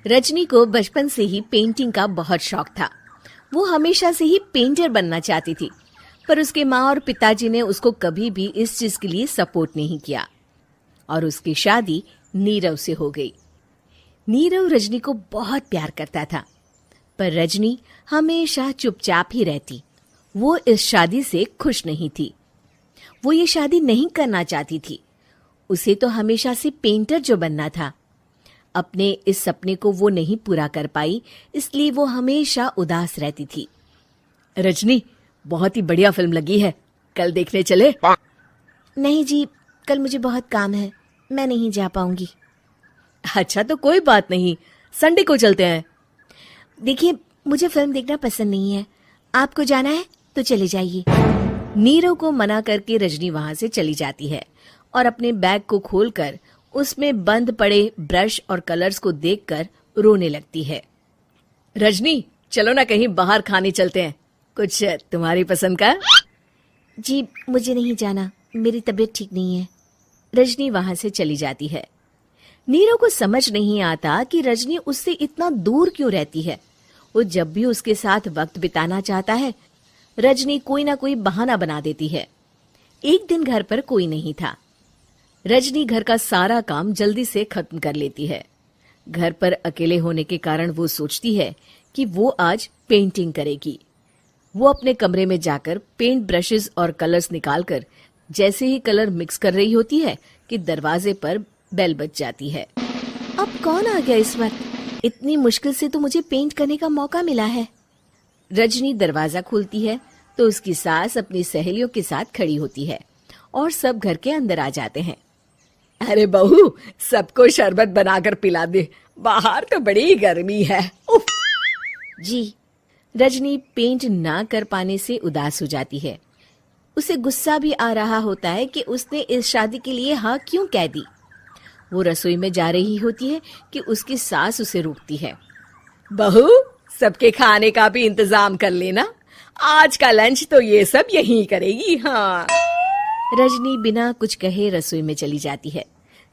रजनी को बचपन से ही पेंटिंग का बहुत शौक था। वो हमेशा से ही पेंटर बनना चाहती थी, पर उसके माँ और पिताजी ने उसको कभी भी इस चीज के लिए सपोर्ट नहीं किया और उसकी शादी नीरव से हो गई। नीरव रजनी को बहुत प्यार करता था, पर रजनी हमेशा चुपचाप ही रहती। वो इस शादी से खुश नहीं थी। वो ये शादी नहीं करना चाहती थी। उसे तो हमेशा से पेंटर जो बनना था। अपने इस सपने को वो नहीं पूरा कर पाई, इसलिए वो हमेशा उदास रहती थी। रजनी, बहुत ही बढ़िया फिल्म लगी है, कल देखने चले? नहीं जी, कल मुझे बहुत काम है, मैं नहीं जा पाऊंगी। अच्छा तो कोई बात नहीं, संडे को चलते हैं। देखिए, मुझे फिल्म देखना पसंद नहीं है। आपको जाना है तो चले जाइए। नीरव को मना करके रजनी वहां से चली जाती है और अपने बैग को खोलकर उसमें बंद पड़े ब्रश और कलर्स को देखकर रोने लगती है। रजनी, चलो ना कहीं बाहर खाने चलते हैं, कुछ तुम्हारी पसंद का। जी, मुझे नहीं जाना, मेरी तबीयत ठीक नहीं है। रजनी वहां से चली जाती है। नीरव को समझ नहीं आता कि रजनी उससे इतना दूर क्यों रहती है। वो जब भी उसके साथ वक्त बिताना चाहता है, रजनी कोई ना कोई बहाना बना देती है। एक दिन घर पर कोई नहीं था। रजनी घर का सारा काम जल्दी से खत्म कर लेती है। घर पर अकेले होने के कारण वो सोचती है कि वो आज पेंटिंग करेगी। वो अपने कमरे में जाकर पेंट ब्रशेस और कलर्स निकालकर जैसे ही कलर मिक्स कर रही होती है कि दरवाजे पर बेल बज जाती है। अब कौन आ गया इस वक्त? इतनी मुश्किल से तो मुझे पेंट करने का मौका मिला है। रजनी दरवाजा खोलती है तो उसकी सास अपनी सहेलियों के साथ खड़ी होती है और सब घर के अंदर आ जाते हैं। अरे बहू, सबको शरबत बनाकर पिला दे, बाहर तो बड़ी गर्मी है। उफ। जी। रजनी पेंट ना कर पाने से उदास हो जाती है। उसे गुस्सा भी आ रहा होता है कि उसने इस शादी के लिए हाँ क्यों कह दी। वो रसोई में जा रही होती है कि उसकी सास उसे रोकती है। बहू, सबके खाने का भी इंतजाम कर लेना, आज का लंच तो ये सब यहीं करेगी। हाँ। रजनी बिना कुछ कहे रसोई में चली जाती है।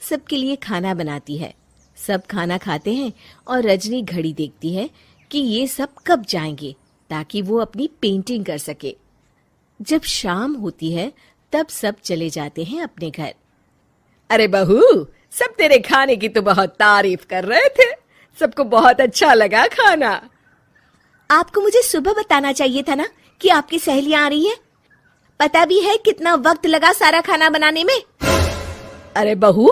सबके लिए खाना बनाती है। सब खाना खाते हैं और रजनी घड़ी देखती है कि ये सब कब जाएंगे ताकि वो अपनी पेंटिंग कर सके। जब शाम होती है तब सब चले जाते हैं अपने घर। अरे बहू, सब तेरे खाने की तो बहुत तारीफ कर रहे थे, सबको बहुत अच्छा लगा खाना। आपको मुझे सुबह बताना चाहिए था ना कि आपकी सहेलियां आ रही हैं। पता भी है कितना वक्त लगा सारा खाना बनाने में। अरे बहू,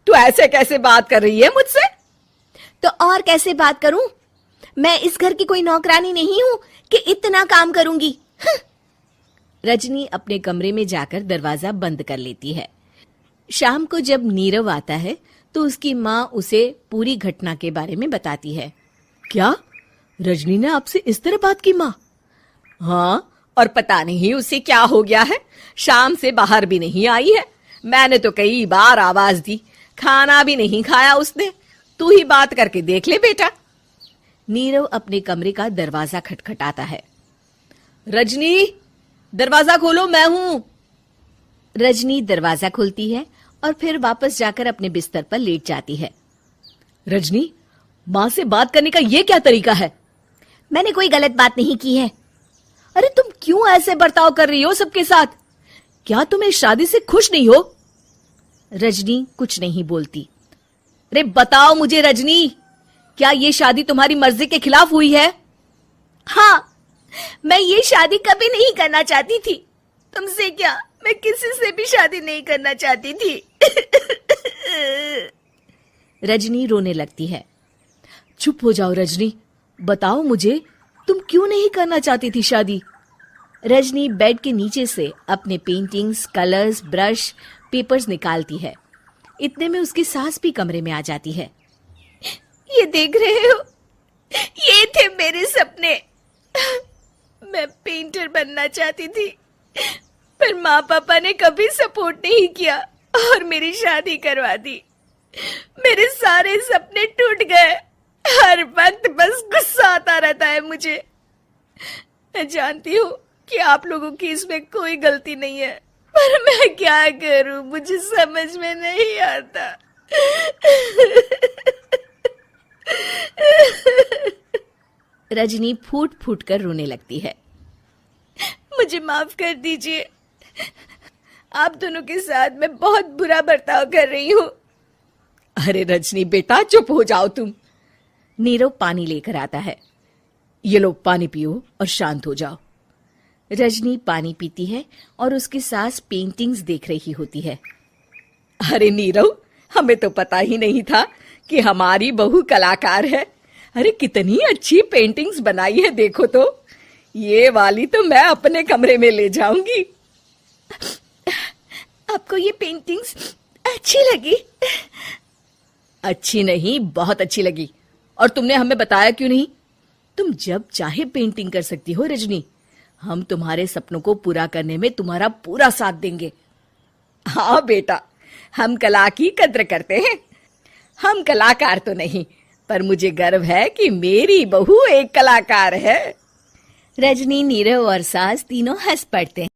तू ऐसे कैसे बात कर रही है मुझसे? तो और कैसे बात करूं? मैं इस घर की कोई नौकरानी नहीं हूं कि इतना काम करूंगी। रजनी अपने कमरे में जाकर दरवाजा बंद कर लेती है। शाम को जब नीरव आता है तो उसकी माँ उसे पूरी घटना के बारे में बताती है। क्या रजनी ने आपसे इस तरह बात की माँ? हाँ, और पता नहीं उसे क्या हो गया है, शाम से बाहर भी नहीं आई है। मैंने तो कई बार आवाज दी, खाना भी नहीं खाया उसने। तू ही बात करके देख ले बेटा। नीरव अपने कमरे का दरवाजा खटखटाता है। रजनी, दरवाजा खोलो, मैं हूं। रजनी दरवाजा खोलती है और फिर वापस जाकर अपने बिस्तर पर लेट जाती है। रजनी, माँ से बात करने का ये क्या तरीका है? मैंने कोई गलत बात नहीं की है। अरे तुम क्यों ऐसे बर्ताव कर रही हो सबके साथ? क्या तुम इस शादी से खुश नहीं हो? रजनी कुछ नहीं बोलती। अरे बताओ मुझे रजनी, क्या ये शादी तुम्हारी मर्जी के खिलाफ हुई है? हाँ, मैं ये शादी कभी नहीं करना चाहती थी। तुमसे क्या, मैं किसी से भी शादी नहीं करना चाहती थी। रजनी रोने लगती है। चुप हो जाओ रजनी, बताओ मुझे, तुम क्यों नहीं करना चाहती थी शादी? रजनी बेड के नीचे से अपने पेंटिंग्स, कलर्स, ब्रश, पेपर्स निकालती है। इतने में उसकी सास भी कमरे में आ जाती है। ये देख रहे हो, ये थे मेरे सपने। मैं पेंटर बनना चाहती थी, पर माँ पापा ने कभी सपोर्ट नहीं किया और मेरी शादी करवा दी। मेरे सारे सपने टूट गए। हर वक्त बस गुस्सा आता रहता है मुझे। मैं जानती हूँ कि आप लोगों की इसमें कोई गलती नहीं है, पर मैं क्या करूं, मुझे समझ में नहीं आता। रजनी फूट फूट कर रोने लगती है। मुझे माफ कर दीजिए, आप दोनों के साथ मैं बहुत बुरा बर्ताव कर रही हूँ। अरे रजनी बेटा, चुप हो जाओ तुम। नीरव पानी लेकर आता है। ये लो पानी पियो और शांत हो जाओ। रजनी पानी पीती है और उसकी सास पेंटिंग्स देख रही होती है। अरे नीरव, हमें तो पता ही नहीं था कि हमारी बहू कलाकार है। अरे कितनी अच्छी पेंटिंग्स बनाई है, देखो तो। ये वाली तो मैं अपने कमरे में ले जाऊंगी। आपको ये पेंटिंग्स अच्छी लगी? अच्छी नहीं, बहुत अच्छी लगी। और तुमने हमें बताया क्यों नहीं? तुम जब चाहे पेंटिंग कर सकती हो रजनी। हम तुम्हारे सपनों को पूरा करने में तुम्हारा पूरा साथ देंगे। हाँ बेटा, हम कला की कद्र करते हैं। हम कलाकार तो नहीं, पर मुझे गर्व है कि मेरी बहू एक कलाकार है। रजनी, नीरव और सास तीनों हंस पड़ते हैं।